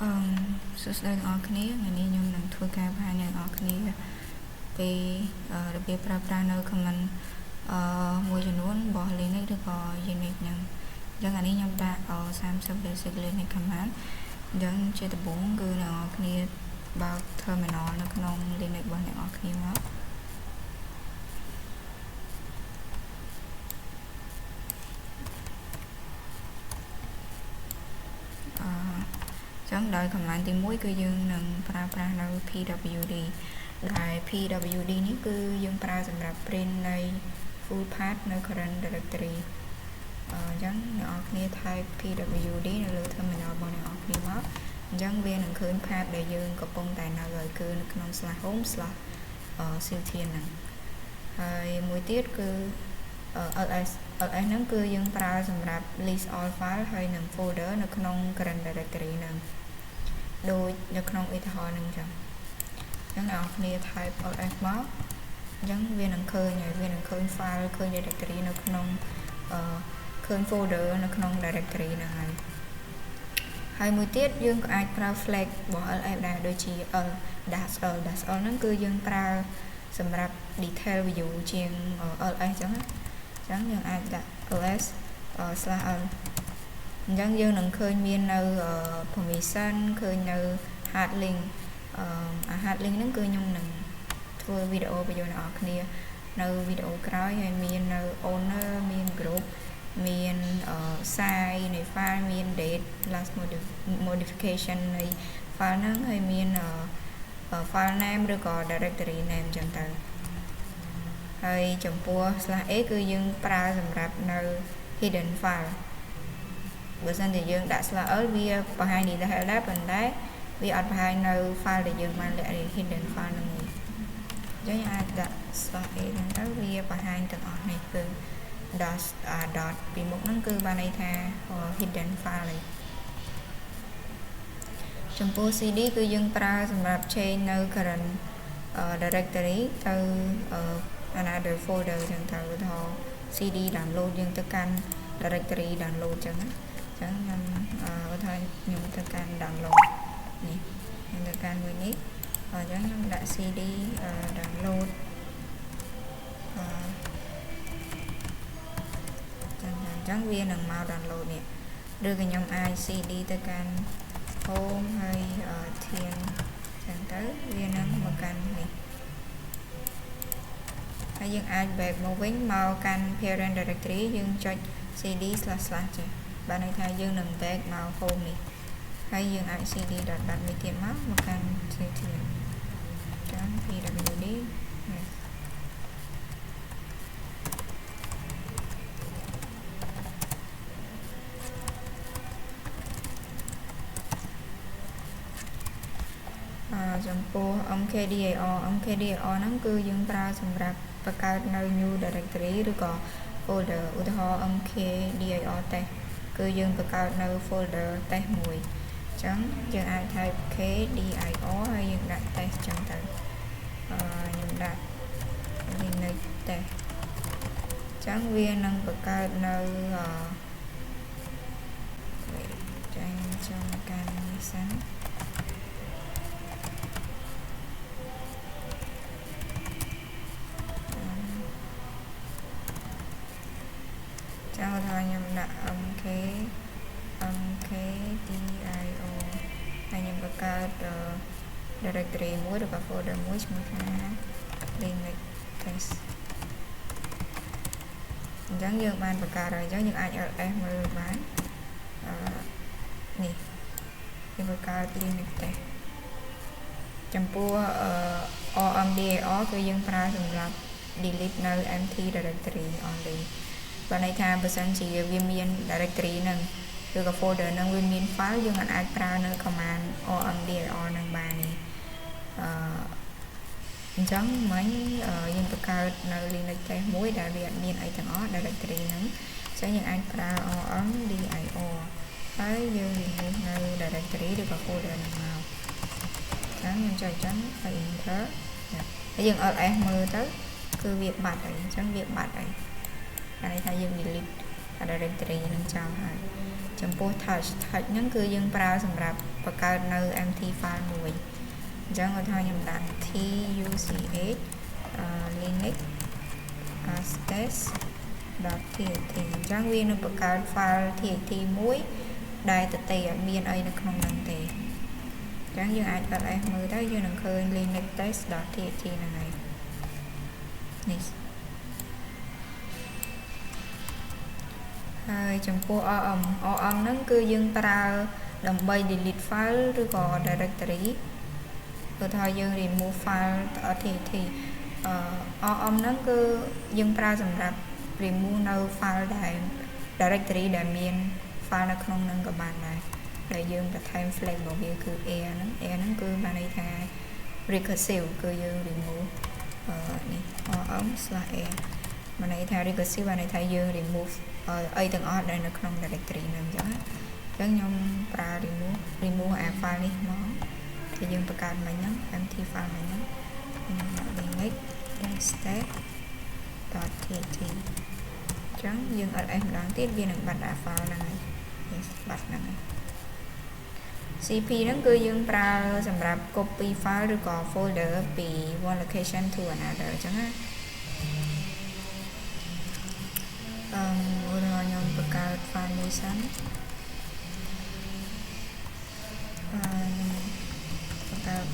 សួស្តីទាំងអស់គ្នាថ្ងៃនេះខ្ញុំនឹងធ្វើការបង្ហាញអ្នកទាំងអស់គ្នាពីរបៀបប្រើប្រាស់នៅ command មួយចំនួនរបស់ Linux ឬក៏ Unix ហ្នឹងអញ្ចឹងថ្ងៃនេះខ្ញុំដាក់30 basic Linux command អញ្ចឹងជាដំបូងគឺអ្នកទាំងអស់គ្នាបើក terminal នៅក្នុង Linux របស់អ្នកទាំងអស់គ្នាមកចឹងដោយ command ទី1គឺយើងនឹងប្រើប្រាស់នៅ pwd ដែល pwd នេះគឺយើងប្រើសម្រាប់ print នៃ full path នៅ current directory អញ្ចឹងអ្នកនរគ្នា type pwd នៅលើ terminal របស់អ្នកនរគ្នាមកអញ្ចឹងវានឹងឃើញ path ដែលយើងកំពុងតែនៅហើយគឺនៅក្នុង /home/ctn ហ្នឹងហើយមួយទៀតគឺ ls ហ្នឹងគឺយើងប្រើសម្រាប់ list all file ហើយនឹង folder នៅក្នុង current directory ហ្នឹងដូចនៅក្នុងឧទាហរណ៍ហ្នឹងចឹងអ្នកនរគ្នា type ls មកអញ្ចឹងវានឹងឃើញហើយវានឹងឃើញ file ឃើញ directory នៅក្នុងឃើញ folder នៅក្នុង directory ហ្នឹងហើយមួយទៀតយើងក៏អាចប្រើ flag របស់ ls ដែរដូចជា l -l ហ្នឹងគឺយើងប្រើសម្រាប់ detail view ជាង ls ចឹងណាអញ្ចឹងយើងអាចដាក់ ls /l អញ្ចឹងយើងនឹងឃើញមាននៅ permission ឃើញនៅ hard link hard link ហ្នឹងគឺខ្ញុំនឹងធ្វើវីដេអូបញ្យល់អ្នកនរគ្នានៅវីដេអូក្រោយហើយមាននៅ owner មាន group មាន size នៃ file មាន date last modification នៃ file ហ្នឹងហើយមាន file name ឬក៏ directory name អញ្ចឹងទៅហើយចំពោះ /a គឺយើងប្រើសម្រាប់នៅ hidden file បើសិនជាយើងដាក់ /l វាបង្ហាញ detail ដែរប៉ុន្តែវាអត់បង្ហាញនៅ file ដែលយើងបានលាក់ hidden file ហ្នឹងទេអញ្ចឹងអាចដាក់ /a ហ្នឹងទៅវាបង្ហាញទាំងអស់នេះគឺ dot ពីមុខហ្នឹងគឺបានន័យថា hidden file ឯងចំពោះ cd គឺយើងប្រើសម្រាប់ change នៅ current directory ទៅ another folder អញ្ចឹងទៅឧទាហរណ៍ cd download យើងទៅកាន់ directory download អញ្ចឹងណាអញ្ចឹងខ្ញុំឧទាហរណ៍ខ្ញុំទៅកាន់ download នេះខ្ញុំទៅកាន់មួយនេះអញ្ចឹងខ្ញុំដាក់ cd download អញ្ចឹងវានឹងមក download នេះឬក៏ខ្ញុំអាច cd ទៅកាន់ home ហើយធានអញ្ចឹងទៅវានឹងមកកាន់នេះហើយយើងអាច back មកវិញមកកាន់ parent directory យើងចុច cd // ចា៎បានន័យថាយើងនឹង back មក home នេះហើយយើងអាច cd ដតមួយទៀតមកកាន់ ctn ចាំ pwd ចំពោះ mkdir ហ្នឹងគឺយើងប្រើសម្រាប់បង្កើតនៅ new directory ឬក៏ folder ឧទាហរណ៍ mkdir test គឺយើងបង្កើតនៅ folder test មួយអញ្ចឹងយើងអាច type kdir ហើយយើងដាក់ test អញ្ចឹងទៅខ្ញុំដាក់ linux test អញ្ចឹងវានឹងបង្កើតនៅចាញ់ចំការនេះសិនចាំថាខ្ញុំដាក់ mkdir ហើយខ្ញុំបង្កើត directory មួយឬក៏ folder មួយឈ្មោះថា linux test អញ្ចឹងយើងបានបង្កើតហើយអញ្ចឹងយើងអាច ls មើលបាននេះយើងបង្កើត linux test ចំពោះ rmdir គឺយើងប្រើសម្រាប់ delete នៅ empty directory only បានន័យថាបើសិនជាវាមាន directory ហ្នឹងឬក៏ folder ហ្នឹងវាមាន file យើងអាចប្រើនៅ command rmdir ហ្នឹងបាននេះអញ្ចឹងមិញយើងបង្កើតនៅ linux test មួយដែលវាអត់មានអីទាំងអស់ directory ហ្នឹងអញ្ចឹងយើងអាចប្រើ rmdir ហើយយើង remove នៅ directory ឬក៏ folder ហ្នឹងមកអញ្ចឹងខ្ញុំចុចចឹងហើយ enter ហើយយើង ls មើលទៅគឺវាបាត់ហើយអញ្ចឹងវាបាត់ហើយបានន័យថាយើង delete directory នឹងចោលហើយអ ចំពោះ touch ហ្នឹងគឺយើងប្រើសម្រាប់បង្កើតនៅ empty file មួយអញ្ចឹងគាត់ថាខ្ញុំដាក់ tuch linux test.txt អញ្ចឹងវានឹងបង្កើត file txt មួយដែលតទេអត់មានអីនៅក្នុងហ្នឹងទេអញ្ចឹងយើងអាច ls មើលទៅយើងនឹងឃើញ linux test.txt ហ្នឹងហើយនេះហើយចំពោះ rm ហ្នឹងគឺយើងប្រើដើម្បី delete file ឬក៏ directory ព្រោះថាយើង remove file txt rm ហ្នឹងគឺយើងប្រើសម្រាប់ remove នៅ file ដែល directory ដែលមាន file នៅក្នុងហ្នឹងក៏បានដែរដែលយើងបន្ថែម flag របស់វាគឺ air ហ្នឹងគឺបានន័យថា recursive គឺយើង remove នេះ rm/air បានន័យថា recursive បានន័យថាយើង remove អីទាំងអស់ដែលនៅក្នុង directory ហ្នឹងអញ្ចឹងខ្ញុំប្រើ remove អា file នេះមកដែលយើងបង្កើតមិញហ្នឹង empty file មិញហ្នឹងខ្ញុំដាក់ linux test.txt អញ្ចឹងយើង ls ម្ដងទៀតវានឹងបាត់អា file ហ្នឹងហើយបាត់ហ្នឹងហើយ cp ហ្នឹងគឺយើងប្រើសម្រាប់ copy file ឬក៏ folder ពី one location to another អញ្ចឹងណាខ្ញុំបង្កើត file មួយសិនបង្កើត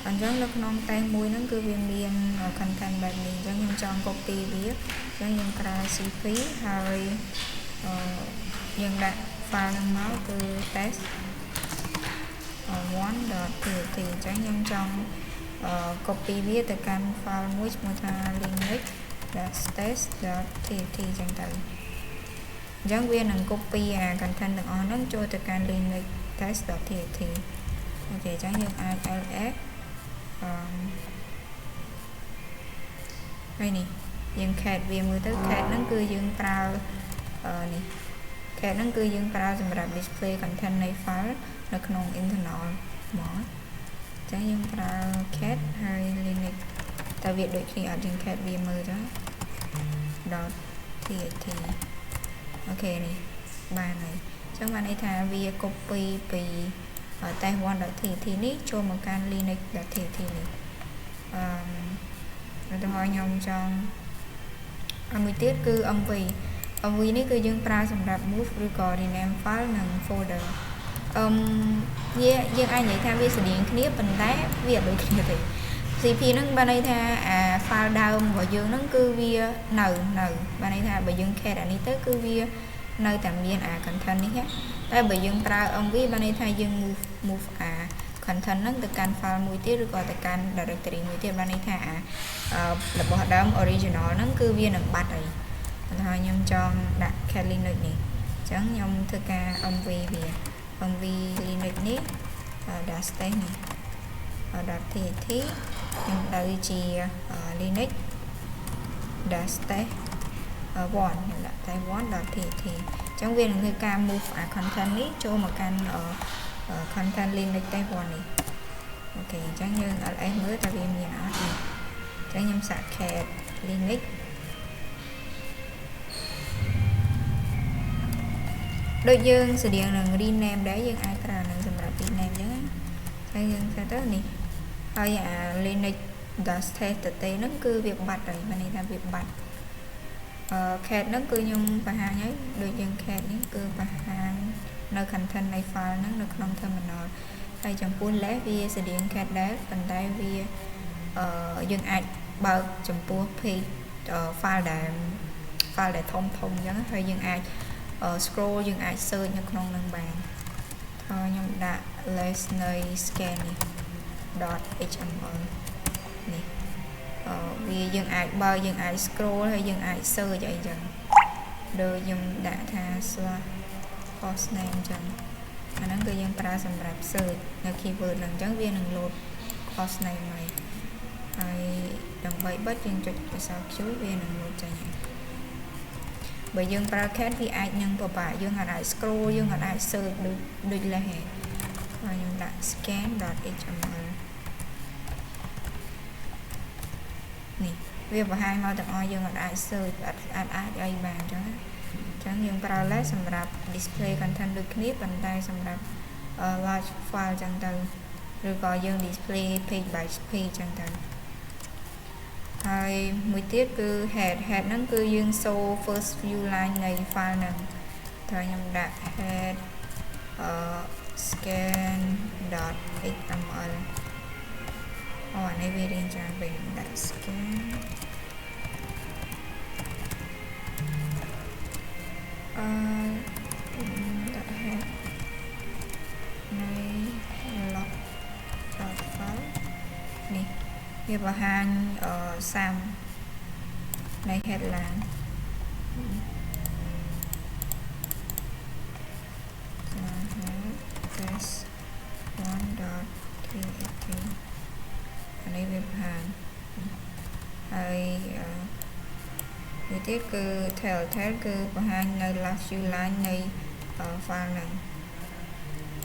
អញ្ចឹងនៅក្នុង test មួយហ្នឹងគឺវាមាន content បែបនេះអញ្ចឹងខ្ញុំចង់ copy វាអញ្ចឹងយើងប្រើ cp ហើយយើងដាក់ file ហ្នឹងមកគឺ test1.txt អញ្ចឹងខ្ញុំចង់ copy វាទៅកាន់ file មួយឈ្មោះថា linux test.txt អញ្ចឹងទៅអញ្ចឹងវានឹង copy អា content ទាំងអស់ហ្នឹងចូលទៅកាន់ linux test.txt អូខេអញ្ចឹងយើងអាច ls ហើយនេះយើង cat វាមើលទៅ cat ហ្នឹងគឺយើងប្រើនេះ cat ហ្នឹងគឺយើងប្រើសម្រាប់ display content នៃ file នៅក្នុង internal មកអញ្ចឹងយើងប្រើ cat ហើយ linux តែវាដូចគ្នាអត់យើង cat វាមើលទៅ .txt អូខេនេះបានហើយអញ្ចឹងបានន័យថាវា copy ពី test1.txt នេះចូលមកកាន់ linux.txt នេះឧទាហរណ៍ខ្ញុំចង់មួយទៀតគឺ mv នេះគឺយើងប្រើសម្រាប់ move ឬក៏ rename file និង folder យើងអាចនិយាយថាវាស្តៀងគ្នាប៉ុន្តែវាអត់ដូចគ្នាទេ cp ហ្នឹងបានន័យថាអា file ដើមរបស់យើងហ្នឹងគឺវានៅបានន័យថាបើយើង cat អានេះទៅគឺវានៅតែមានអា content នេះតែបើយើងប្រើ mv បានន័យថាយើង move អា content ហ្នឹងទៅកាន់ file មួយទៀតឬក៏ទៅកាន់ directory មួយទៀតបានន័យថារបស់ដើម original ហ្នឹងគឺវានឹងបាត់ហើយហើយខ្ញុំចង់ដាក់ cat linux នេះអញ្ចឹងខ្ញុំធ្វើការ mv វា mv linux នេះ dash test នេះ .txt ខ្ញុំទៅជា linux dash test 1ខ្ញុំដាក់ test1.txt អញ្ចឹងវានឹងធ្វើការ move អា content នេះចូលមកកាន់ content linux test 1នេះអូខេអញ្ចឹងយើង ls មើលតើវាមានអត់នេះអញ្ចឹងខ្ញុំសាក cat linux ដូចយើងស្តៀងនឹង rename ដែរយើងអាចប្រើនឹងសម្រាប់ rename អញ្ចឹងហើយយើងទៅនេះហើយអា linux dash test តទេហ្នឹងគឺវាបាត់ហើយមានន័យថាវាបាត់cat ហ្នឹងគឺខ្ញុំបង្ហាញហើយដូចយើង cat នេះគឺបង្ហាញនៅ content នៃ file ហ្នឹងនៅក្នុង terminal ហើយចំពោះ less វាស្តៀង cat ដែរប៉ុន្តែវាយើងអាចបើកចំពោះ page file ដែលធំអញ្ចឹងហើយយើងអាច scroll យើងអាច search នៅក្នុងហ្នឹងបានខ្ញុំដាក់ less នៃ scan នេះ .html នេះវាយើងអាចបើយើងអាច scroll ហើយយើងអាច search អីចឹងដូចខ្ញុំដាក់ថា /post name អញ្ចឹងអាហ្នឹងគឺយើងប្រើសម្រាប់ search នៅ keyword ហ្នឹងអញ្ចឹងវានឹង load post name ហើយដើម្បីបិទយើងចុចអក្សរ Q វានឹង load ចេញ bởi dương para cat vì ai nhưng của bà dương hạt ai scroll dương hạt ai search được là hệ và nhưng đã scan.html nè việc và hai màu tặng dương hạt ai search ai bàn chẳng dương para lát sầm rạp display content được clip bàn tay sầm rạp large file chẳng từ rồi có dương display page by page chẳng từហើយមួយទៀតគឺ head ហ្នឹងគឺយើង show first few line នៃ file ហ្នឹងត្រូវខ្ញុំដាក់ head scan.html អានេះវារៀងច្រើនពេកដាក់ scan ដាក់ head នៃ log.file នេះវាបង្ហាញសាមនៃ headline 1.txt អានេះវាបង្ហាញហើយមួយទៀតគឺ tail គឺបង្ហាញនៅ last few line នៃ file ហ្នឹង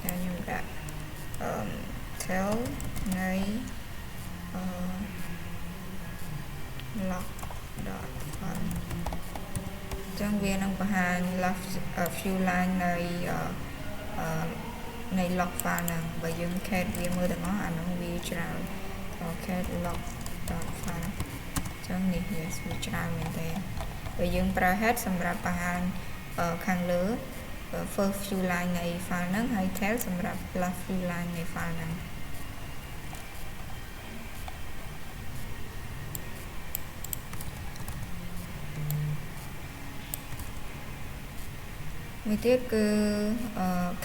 តែខ្ញុំដាក់tail នៃ log.file ចឹងវានឹងបង្ហាញ last few line នៃ log file ហ្នឹងបើយើង cat វាមើលទាំងអស់អានោះវាច្រើន cat log.file ចឹងនេះវាច្រើនមែនទេបើយើងប្រើ head សម្រាប់បង្ហាញខាងលើ first few line នៃ file ហ្នឹងហើយ tail សម្រាប់ last few line នៃ file ហ្នឹងមួយទៀតគឺ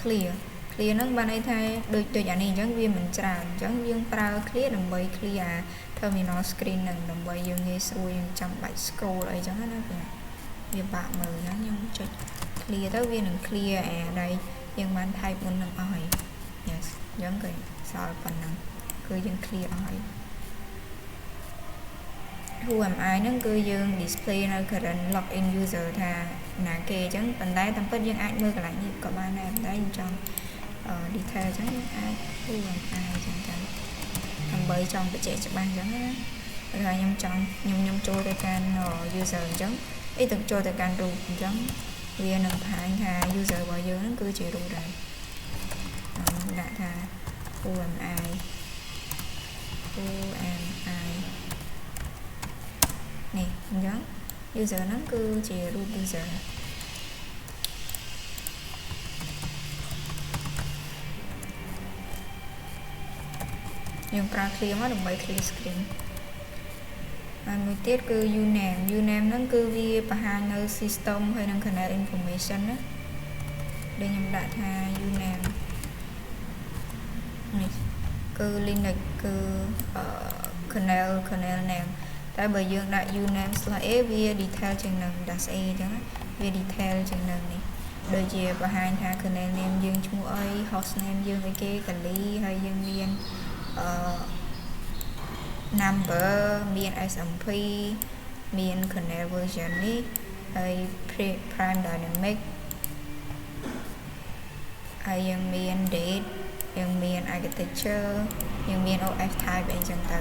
clear ហ្នឹងបានន័យថាដូចអានេះអញ្ចឹងវាមិនច្រើនអញ្ចឹងយើងប្រើ clear ដើម្បី clear អា terminal screen ហ្នឹងដើម្បីយើងងាយស្រួលយើងចាំបាច់ scroll អីចឹងណាវាបាក់មើលណាខ្ញុំចុច clear ទៅវានឹង clear អាដែលយើងបាន type មុននឹងអស់ហើយ yes អញ្ចឹងគឺសល់ប៉ុណ្ណឹងគឺយើង clear អស់ហើយ Who am I ហ្នឹងគឺយើង display នៅ current login user ថាណាគេអញ្ចឹងប៉ុន្តែតាមពិតយើងអាចមើលកន្លែងនេះក៏បានដែរប៉ុន្តែយើងចង់detail អញ្ចឹងយើងអាច Who am I អញ្ចឹងទៅដើម្បីចង់បញ្ជាក់ច្បាស់អញ្ចឹងណាហើយខ្ញុំចង់ខ្ញុំចូលទៅកាន់ user អញ្ចឹងទៅចូលទៅកាន់ root អញ្ចឹងវានឹងបង្ហាញថា user របស់យើងហ្នឹងគឺជា root ហើយដាក់ថា Who am I នេះអញ្ចឹង user ហ្នឹងគឺជា root user យើងប្រើ clear មកដើម្បី clear screen ហើយមួយទៀតគឺ uname ហ្នឹងគឺវាបង្ហាញនៅ system ហើយនឹង kernel information ណាដែលខ្ញុំដាក់ថា uname នេះគឺ Linux គឺ kernel name តែបើយើងដាក់ uname/a វា detail ជាងនឹង -a អញ្ចឹងវា detail ជាងនឹងនេះដូចជាបង្ហាញថា kernel name យើងឈ្មោះអី host name យើងអីគេកាលីហើយយើងមានnumber មាន SMP មាន kernel version នេះហើយ prime dynamic ហើយយើងមាន date យើងមាន architecture យើងមាន OS type អីចឹងទៅ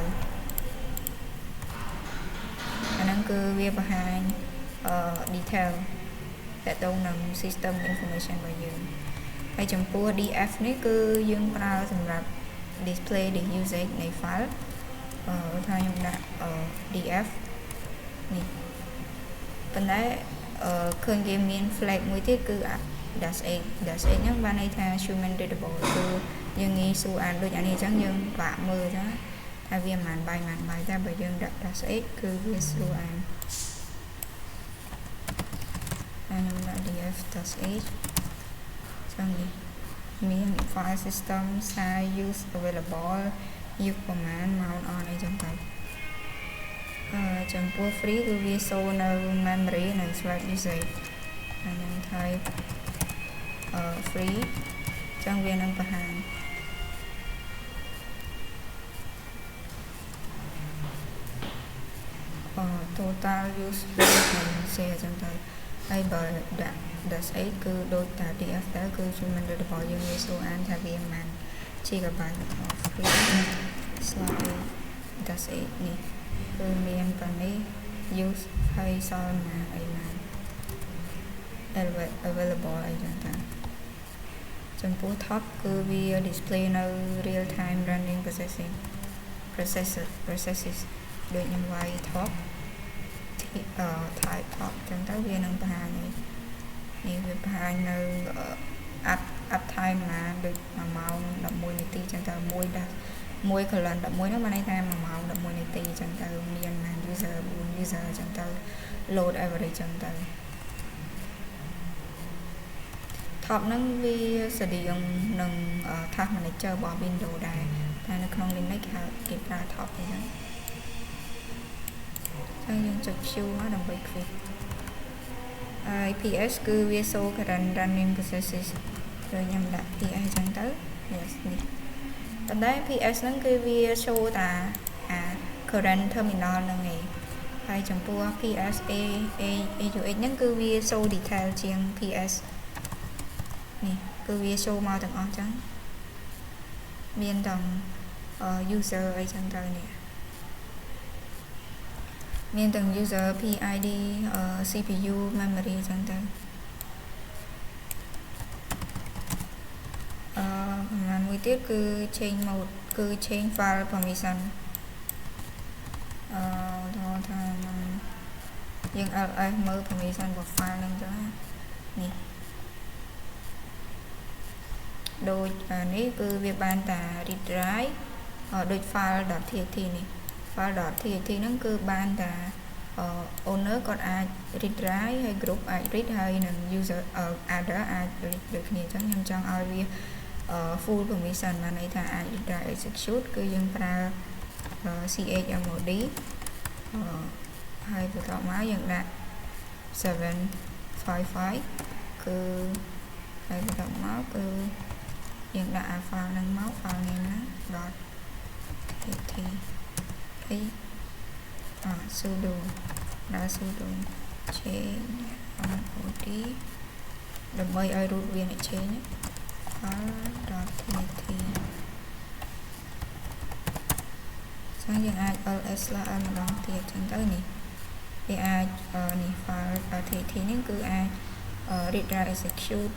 អាហ្នឹងគឺវាបង្ហាញdetail ទាក់ទងនឹង system information របស់យើងហើយចំពោះ df នេះគឺយើងប្រើសម្រាប់ display the usage នៃ file ថាខ្ញុំដាក់ df នេះប៉ុន្តែឃើញគេមាន flag មួយទៀតគឺ -8 ហ្នឹងបានន័យថា human readable គឺយើងងាយស្រួលអានដូចអានេះអញ្ចឹងយើងបាក់មើលអញ្ចឹងថាវាមិនបាយតែបើយើងដាក់ -8 គឺវាស្រួលអានខ្ញុំដាក់ df-h ចឹងនេះមាន file system size use available យកប្រមាណ mount on អីចឹងទៅចំពោះ free គឺវា show នៅ memory និង slash usage ខ្ញុំ type free ចឹងវានឹងបង្ហាញtotal use និង share ចឹងទៅ ហើយបើដាក់ dash 8គឺដូចតា df ដែរគឺជំនាញរបស់យើងវាសួរអានថាវាមិន gigabyte របស់ free / dash 8នេះគឺមានប៉ុណ្នេះ use ហើយសល់ណាអីណា available អីចឹងតាចំពោះ top គឺវា display នៅ real time running processes ដូចខ្ញុំវាយ top type top ចឹងទៅវានឹងបង្ហាញនេះវាបង្ហាញនៅ up time ណាដូច1ម៉ោង11នាទីចឹងទៅ1 colon 11នោះបានន័យថា1ម៉ោង11នាទីចឹងទៅមានណា user 4 user ចឹងទៅ load average ចឹងទៅ top ហ្នឹងវាស្តៀងនឹង task manager របស់ Windows ដែរតែនៅក្នុង Linux គេប្រើ top ទេហ្នឹងហើយយើងចុច Q មកដើម្បី quick PS គឺវា show current running processes rồiខ្ញុំដាក់ PS ចឹងទៅ yes នេះប៉ុន្តែ PS ហ្នឹងគឺវា show តា current terminal ហ្នឹងឯងហើយចំពោះ PS AUX ហ្នឹងគឺវា show detail ជាង PS នេះគឺវា show មកទាំងអស់ចឹងមានទាំង user អីចឹងទៅនេះមានទាំង user PID CPU memory ចឹងទៅមួយទៀតគឺ change mode គឺ change file permission ដល់ថាយើង ls មើល permission របស់ file ហ្នឹងចឹងនេះដូចនេះគឺវាបានតា read write ដូច file.txt នេះ file.txt ហ្នឹងគឺបានតា owner គាត់អាច read write ហើយ group អាច read ហើយនិង user other អាច read ដូចគ្នាចឹងខ្ញុំចង់ឲ្យវា full permission បានន័យថាអាច read write execute គឺយើងប្រើ chmod ហើយបន្ទាប់មកយើងដាក់ 755 គឺហើយបន្ទាប់មកគឺយើងដាក់ file ហ្នឹងមក file name ហ្នឹង .txt ហើយsudo ដាក់ sudo change mod ដើម្បីឲ្យ root វាអ្នក change file.txt ចឹងយើងអាច ls/l ម្ដងទៀតចឹងទៅនេះវាអាចនេះ file.txt នេះគឺអាច read write execute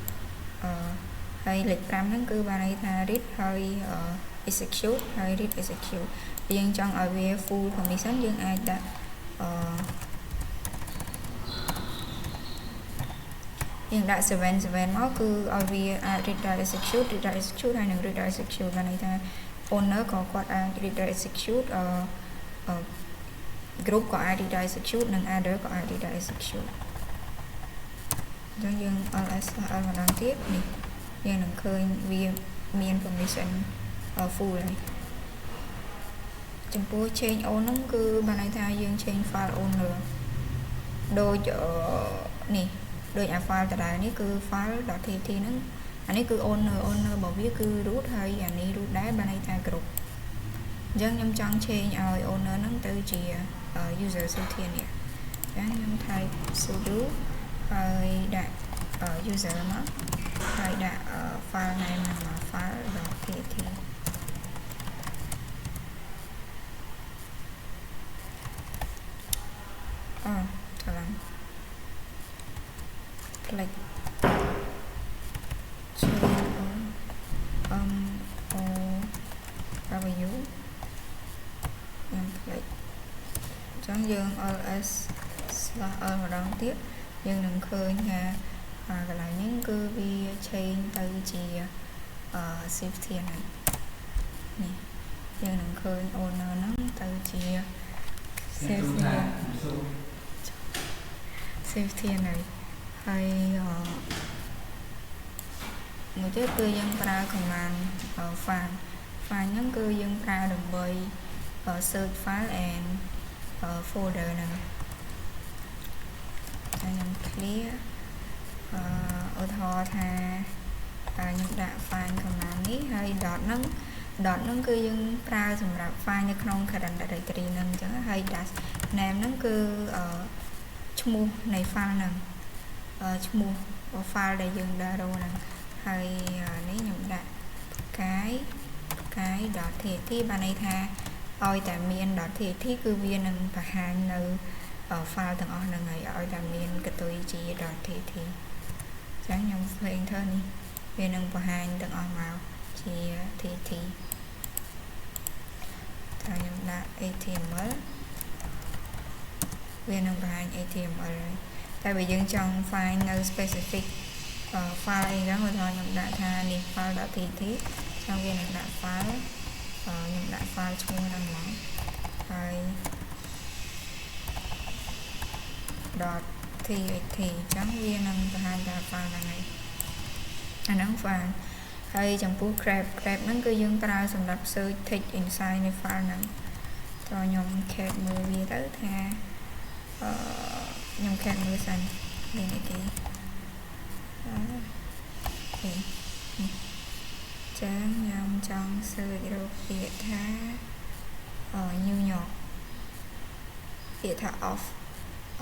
ហើយលេខ5ហ្នឹងគឺបានន័យថា read ហើយ execute ហើយ read execute យើងចង់ឲ្យវា full permission យើងអាចដាក់យើងដាក់ 7 មកគឺឲ្យវាអាច read write execute ហើយនឹង read write execute បានន័យថា owner ក៏គាត់អាច read write execute group ក៏អាច read write execute និង other ក៏អាច read write execute អញ្ចឹងយើង ls/l ម្ដងទៀតនេះយើងនឹងឃើញវាមាន permission full ហើយចំពោះ change own ហ្នឹងគឺបានន័យថាយើង change file owner ដូចនេះដូច file ដដែលនេះគឺ file.txt ហ្នឹងអានេះគឺ owner របស់វាគឺ root ហើយអានេះ root ដែរបានន័យថា group អញ្ចឹងខ្ញុំចង់ change ឲ្យ owner ហ្នឹងទៅជា user សុធាននេះអញ្ចឹងខ្ញុំ type sudo ហើយដាក់ user មកហើយដាក់ file name ហ្នឹងមក file.txt ច្រឡំ click w ខ្ញុំ click អញ្ចឹងយើង ls/l ម្ដងទៀតយើងនឹងឃើញថាកន្លែងនេះគឺវា change ទៅជា safety ហ្នឹងនេះយើងនឹងឃើញ owner ហ្នឹងទៅជា safety ហ្នឹងហើយមួយទៀតគឺយើងប្រើ command find ហ្នឹងគឺយើងប្រើដើម្បី search file and folder ហ្នឹងខ្ញុំ clear ឧទាហរណ៍ថាខ្ញុំដាក់ find command នេះហើយ dot ហ្នឹងគឺយើងប្រើសម្រាប់ find នៅក្នុង current directory ហ្នឹងអញ្ចឹងហើយ dash name ហ្នឹងគឺឈ្មោះនៃ file ហ្នឹង ឈ្មោះ file ដែលយើង download ហ្នឹងហើយនេះខ្ញុំដាក់ផ្កាយ .tat បានន័យថាឲ្យតែមាន .tat គឺវានឹងបង្ហាញនៅ file ទាំងអស់ហ្នឹងហើយឲ្យតែមានកតុយជា .tat អញ្ចឹងខ្ញុំ play enter នេះវានឹងបង្ហាញទាំងអស់មកជា tat តែខ្ញុំដាក់ html វានឹងបង្ហាញ html តែបើយើងចង់ find នៅ specific file អីចឹងឧទាហរណ៍ខ្ញុំដាក់ថានេះ file.tt ចឹងវានឹងដាក់ file ខ្ញុំដាក់ file ឈ្មោះហ្នឹងមកហើយ .txt ចឹងវានឹងបង្ហាញថា file ហ្នឹងហើយអាហ្នឹង file ហើយចំពោះ grep ហ្នឹងគឺយើងប្រើសម្រាប់ search text inside នៃ file ហ្នឹងតើខ្ញុំ cat មើលវាទៅថាខ្ញុំ cat មើលសិនមានអីគេនេះចឹងខ្ញុំចង់ search រកពាក្យថា New York ពាក្យថា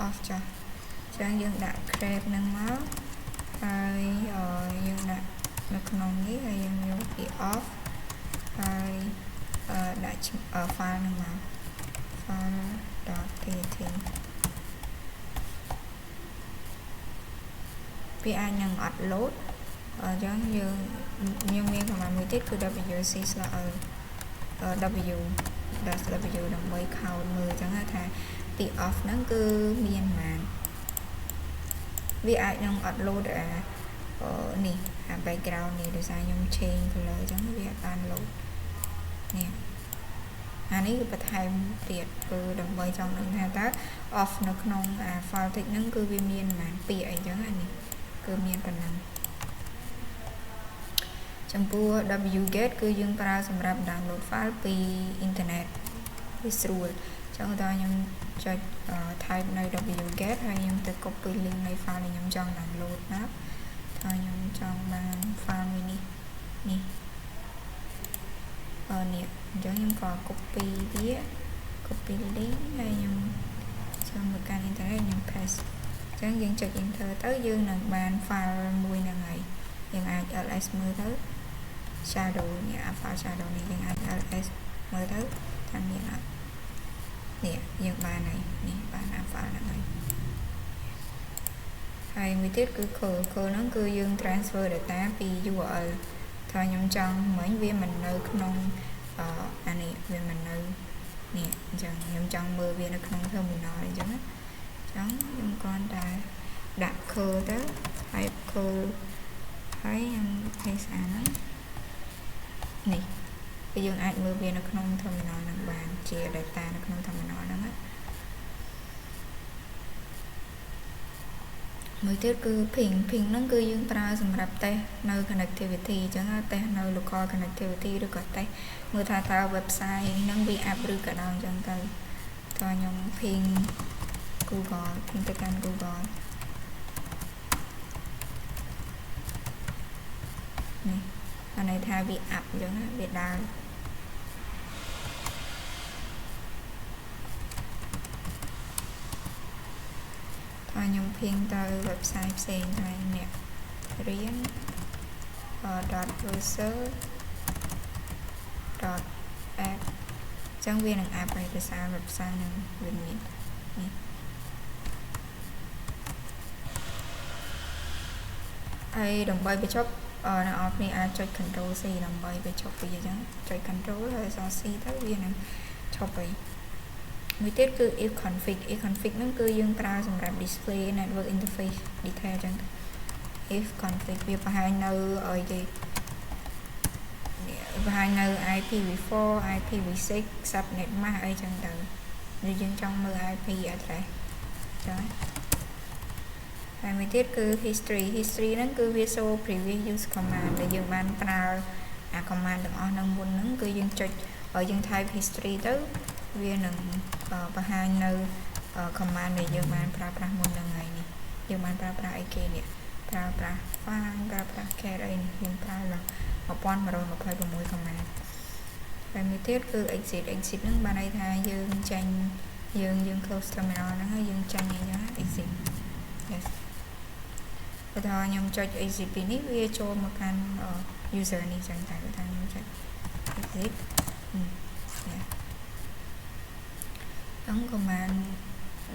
off ចាស់ចឹងយើងដាក់ grep ហ្នឹងមកហើយយើងដាក់នៅក្នុងនេះហើយយើងយកពាក្យ off ហើយដាក់ file ហ្នឹងមក file.tt វាអាចនឹងអត់ load អញ្ចឹងខ្ញុំមាន command មួយទៀតគឺ wc/w -w ដើម្បី count មើលអញ្ចឹងថាពាក្យ off ហ្នឹងគឺមានប៉ុន្មានវាអាចនឹងអត់ load នេះអា background នេះដោយសារខ្ញុំ change color អញ្ចឹងវាបាន load នេះអានេះគឺបន្ថែមទៀតគឺដើម្បីចង់ដឹងថាតើ off នៅក្នុងអា file text ហ្នឹងគឺវាមានប៉ុន្មានពាក្យអីចឹងនេះគឺមានប៉ុណ្ណឹងចំពោះ wget គឺយើងប្រើសម្រាប់ download file ពីអ៊ីនធឺណិតវាស្រួលចឹងតើខ្ញុំចុច type នៅ wget ហើយខ្ញុំទៅ copy link នៃ file ដែលខ្ញុំចង់ download មកថាខ្ញុំចង់បាន file មួយនេះនេះនេះអញ្ចឹងខ្ញុំក៏ copy វា copy link ហើយខ្ញុំចូលមកកាន់អ៊ីនធឺណិតខ្ញុំ paste អញ្ចឹងយើងចុច enter ទៅយើងនឹងបាន file មួយហ្នឹងហើយយើងអាច ls មើលទៅ shadow នេះអា file shadow នេះយើងអាច ls មើលទៅថាមានអត់នេះយើងបានហើយនេះបានអា file ហ្នឹងហើយមួយទៀតគឺ call ហ្នឹងគឺយើង transfer data ពី URL ថាខ្ញុំចង់មិញវាមិននៅក្នុងអានេះវាមិននៅនេះអញ្ចឹងខ្ញុំចង់មើលវានៅក្នុង terminal អញ្ចឹងខ្ញុំគ្រាន់តែដាក់ call ទៅហើយ call ហើយខ្ញុំ paste អាហ្នឹងនេះគឺយើងអាចមើលវានៅក្នុង terminal ហ្នឹងបានជា data នៅក្នុង terminal ហ្នឹងមួយទៀតគឺ ping ហ្នឹងគឺយើងប្រើសម្រាប់តេស្តនៅ connectivity អញ្ចឹងតេស្តនៅ local connectivity ឬក៏តេស្តមើលថាតើ website ហ្នឹងវា app ឬក៏ដោយអញ្ចឹងទៅខ្ញុំ ping Google ping ទៅកាន់ Google នេះអានេះថាវា app អញ្ចឹងវាដើរខ្ញុំ ping ទៅ website ផ្សេងហើយអ្នករៀន.browser.app ចឹងវានឹង app ហើយដោយសារ website នឹងវាមាននេះហើយដើម្បីបញ្ចប់អ្នកនរគ្នាអាចចុច Ctrl C ដើម្បីបញ្ចប់វាអញ្ចឹងចុច Ctrl ហើយអក្សរ C ទៅវានឹងឈប់ហើយមួយទៀតគឺ if config ហ្នឹងគឺយើងប្រើសម្រាប់ display network interface detail អញ្ចឹង if config វាបង្ហាញនៅអីគេបង្ហាញនៅ IPv4 IPv6 subnet mask អីចឹងទៅយើងចង់មើល IP address ចឹងហើយមួយទៀតគឺ history ហ្នឹងគឺវា show previous use command ដែលយើងបានប្រើអា command ទាំងអស់ហ្នឹងមុនហ្នឹងគឺយើងចុចយើង type history ទៅវានឹងបង្ហាញនៅ command ដែលយើងបានប្រើប្រាស់មុនហ្នឹងហើយនេះយើងបានប្រើប្រាស់អីគេនេះប្រើប្រាស់ find ប្រើប្រាស់ cat អីនេះយើងប្រើឡើង1126 command ហើយមួយទៀតគឺ exit ហ្នឹងបានន័យថាយើងចេញយើង close terminal ហ្នឹងហើយយើងចេញអីចឹង exit yes បើថាខ្ញុំចុច ACP នេះវាចូលមកកាន់ user នេះចឹងតែបើថាខ្ញុំចុច exit ហ្នឹង command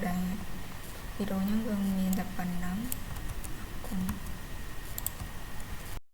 ដែលវីដេអូហ្នឹងគឺមានតែប៉ុណ្ណឹង